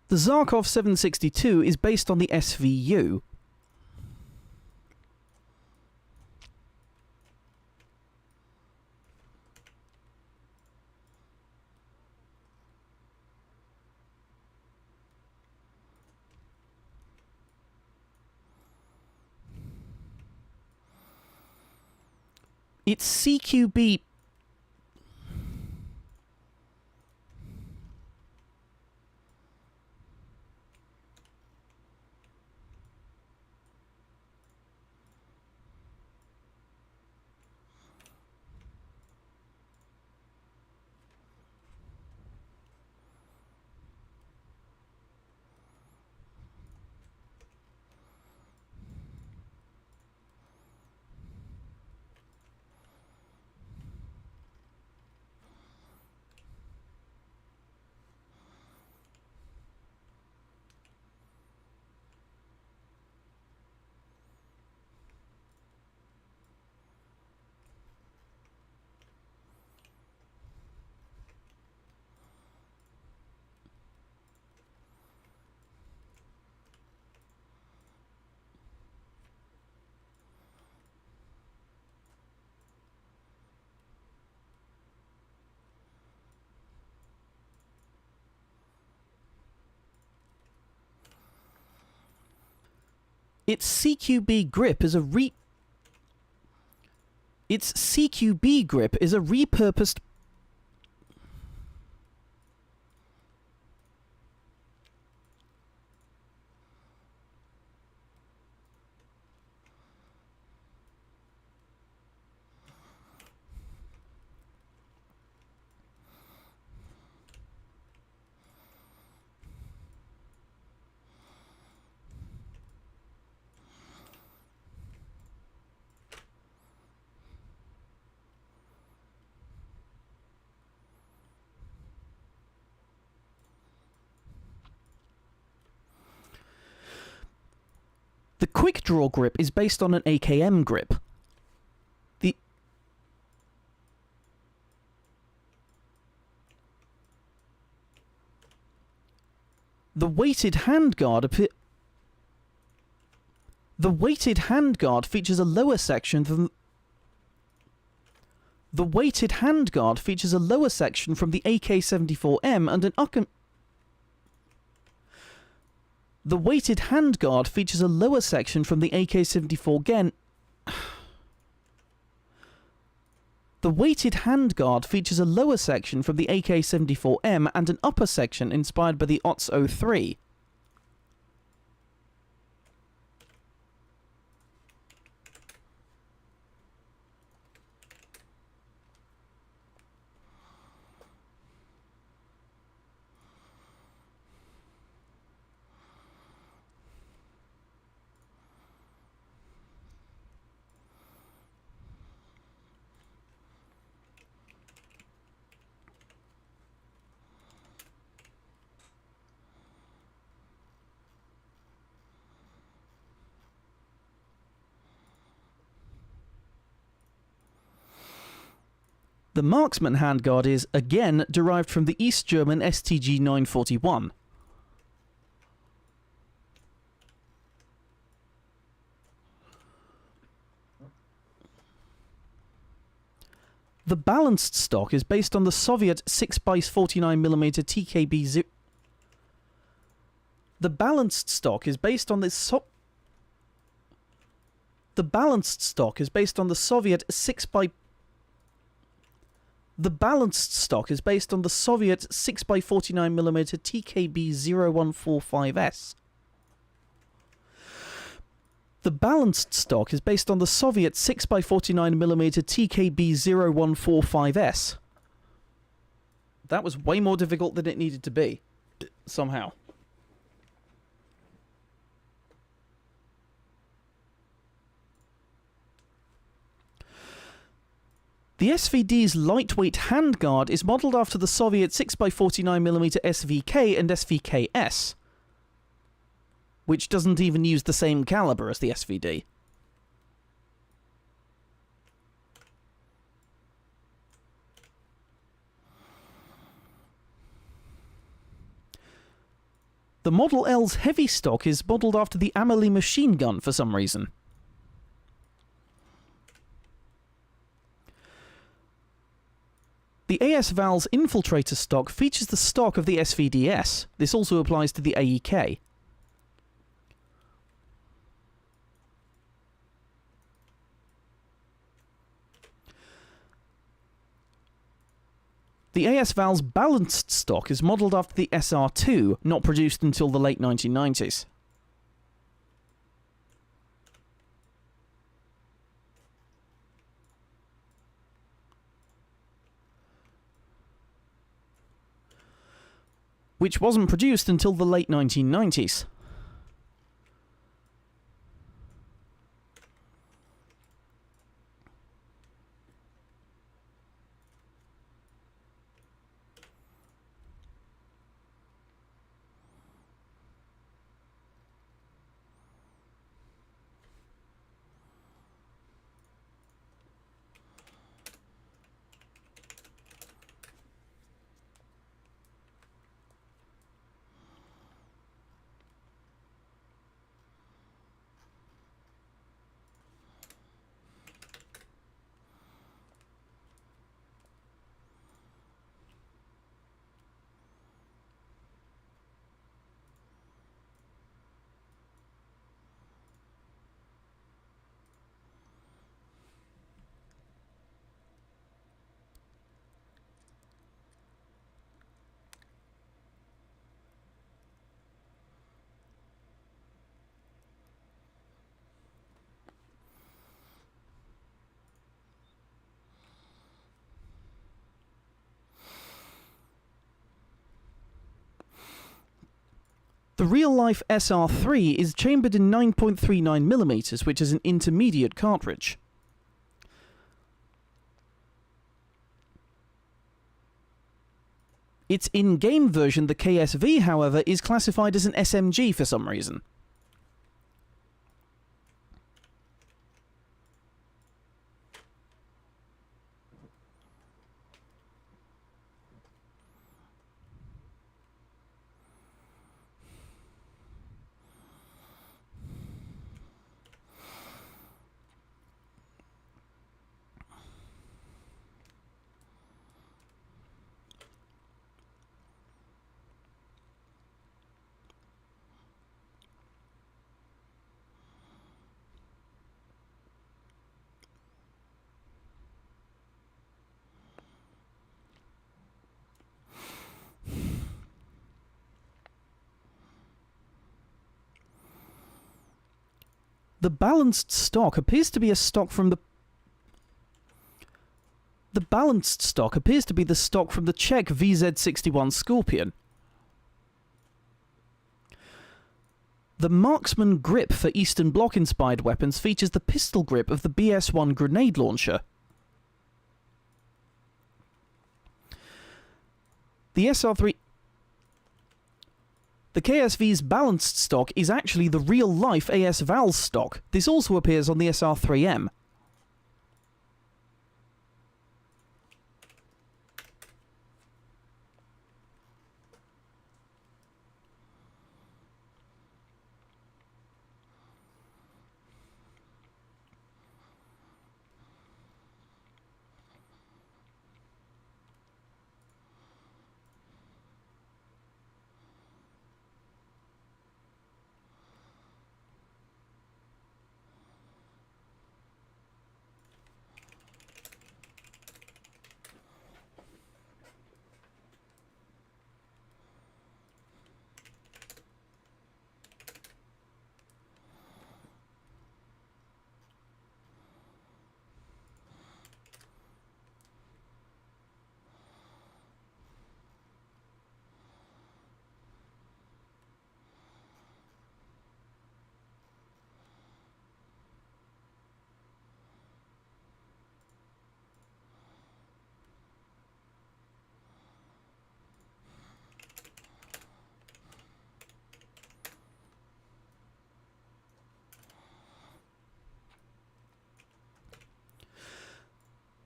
Speaker 1: The Zarkov 762 is based on the SVU. It's CQB. Its CQB grip is a repurposed. The quick draw grip is based on an AKM grip. The weighted handguard features a lower section than the weighted handguard features a lower section from the AK-74M and an The weighted handguard features a lower section from the AK-74 The weighted handguard features a lower section from the AK-74M and an upper section inspired by the OTS-03. The marksman handguard is, again, derived from the East German STG 941. The balanced stock is based on the Soviet 6x49mm TKB. The balanced stock is based on the The balanced stock is based on the Soviet 6x. The balanced stock is based on the Soviet 6x49mm TKB-0145S. The balanced stock is based on the Soviet 6x49mm TKB-0145S. That was way more difficult than it needed to be, somehow. The SVD's lightweight handguard is modelled after the Soviet 6x49mm SVK and SVKS, which doesn't even use the same caliber as the SVD. The Model L's heavy stock is modelled after the Amelie machine gun for some reason. The AS Val's infiltrator stock features the stock of the SVDS. This also applies to the AEK. The AS Val's balanced stock is modelled after the SR2, not produced until the late 1990s. Which wasn't produced until the late 1990s. The real-life SR3 is chambered in 9.39mm, which is an intermediate cartridge. Its in-game version, the KSV, however, is classified as an SMG for some reason. The balanced stock appears to be a stock from the... The balanced stock appears to be the stock from the Czech VZ61 Scorpion. The marksman grip for Eastern Bloc-inspired weapons features the pistol grip of the BS-1 grenade launcher. The SR3... The KSV's balanced stock is actually the real-life AS Val stock. This also appears on the SR3M.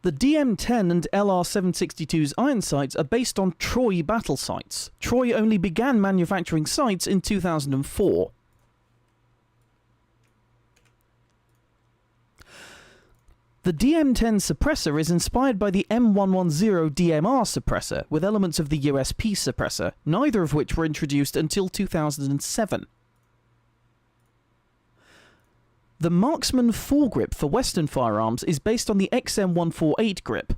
Speaker 1: The DM-10 and LR-762's iron sights are based on Troy battle sights. Troy only began manufacturing sights in 2004. The DM-10 suppressor is inspired by the M110 DMR suppressor, with elements of the USP suppressor, neither of which were introduced until 2007. The Marksman foregrip for Western firearms is based on the XM148 grip.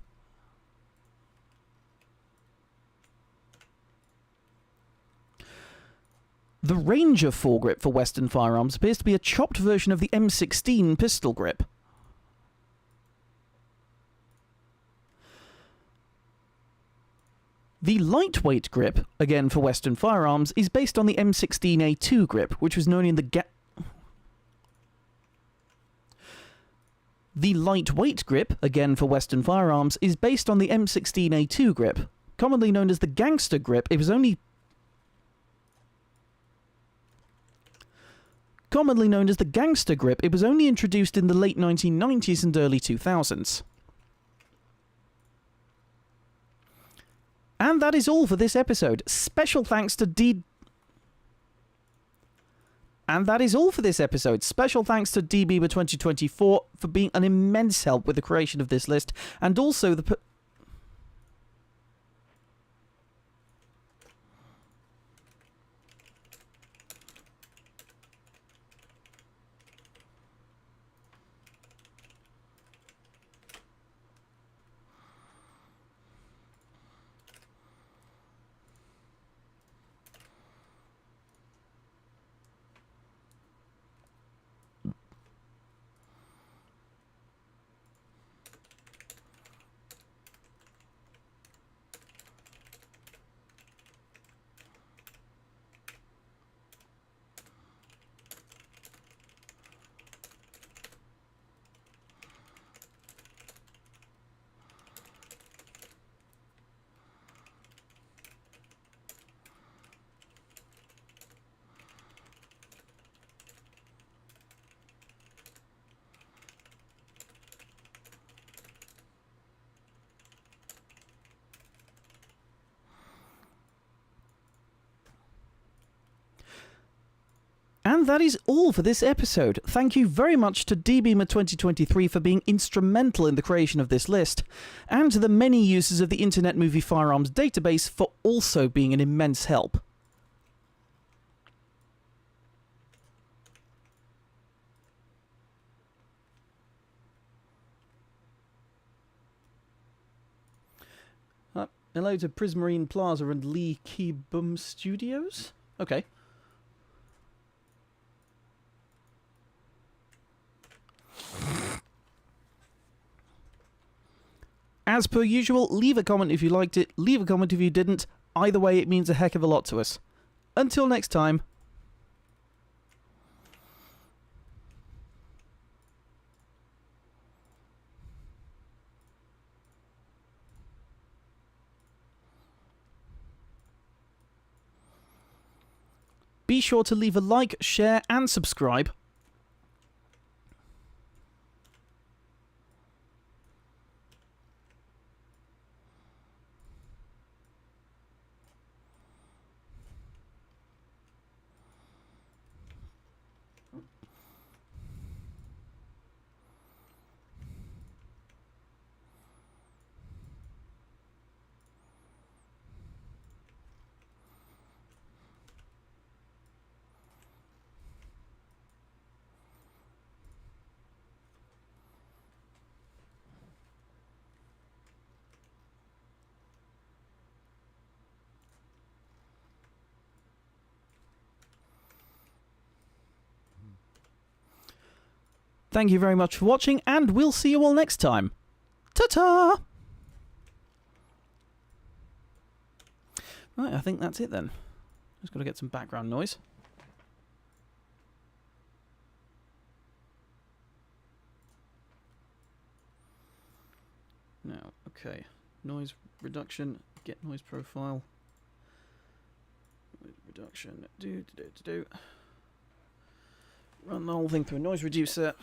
Speaker 1: The Ranger foregrip for Western firearms appears to be a chopped version of the M16 pistol grip. The lightweight grip, again for Western firearms, is based on the M16A2 grip, which was known in the The lightweight grip, again for Western firearms, is based on the M16A2 grip. Commonly known as the gangster grip, it was only... Commonly known as the gangster grip, it was only introduced in the late 1990s and early 2000s. And that is all for this episode. Special thanks to DBeamer2024 for being an immense help with the creation of this list, and also the... And that is all for this episode. Thank you very much to DBeamer2023 for being instrumental in the creation of this list, and to the many users of the Internet Movie Firearms database for also being an immense help. Hello to Prismarine Plaza and Lee Keybum Studios? Okay. As per usual, leave a comment if you liked it, leave a comment if you didn't. Either way, it means a heck of a lot to us. Until next time. Be sure to leave a like, share, and subscribe. Thank you very much for watching, and we'll see you all next time. Ta-ta! Right, I think that's it then. Just got to get some background noise. Now, okay. Noise reduction, get noise profile. Noise reduction, Run the whole thing through a noise reducer.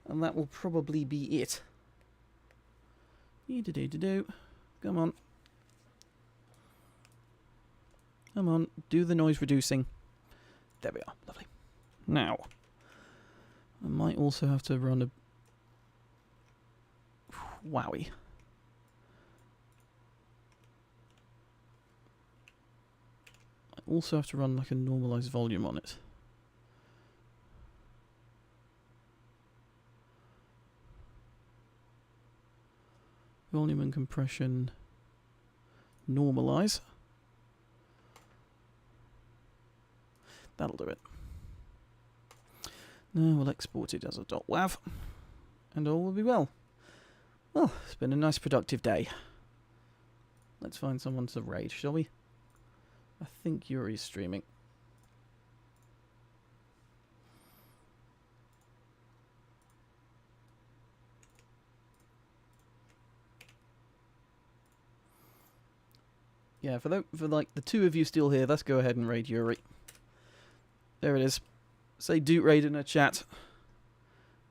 Speaker 1: And that will probably be it. Come on. Come on, do the noise reducing. There we are, lovely. Now, I might also have to run a... Wowie. I also have to run like a normalized volume on it. Volume and compression, normalize. That'll do it. Now we'll export it as a .wav, and all will be well. Well, it's been a nice productive day. Let's find someone to raid, shall we? I think Yuri's streaming. Yeah, for like the two of you still here, let's go ahead and raid Yuri. There it is. Say Doot raid in a chat.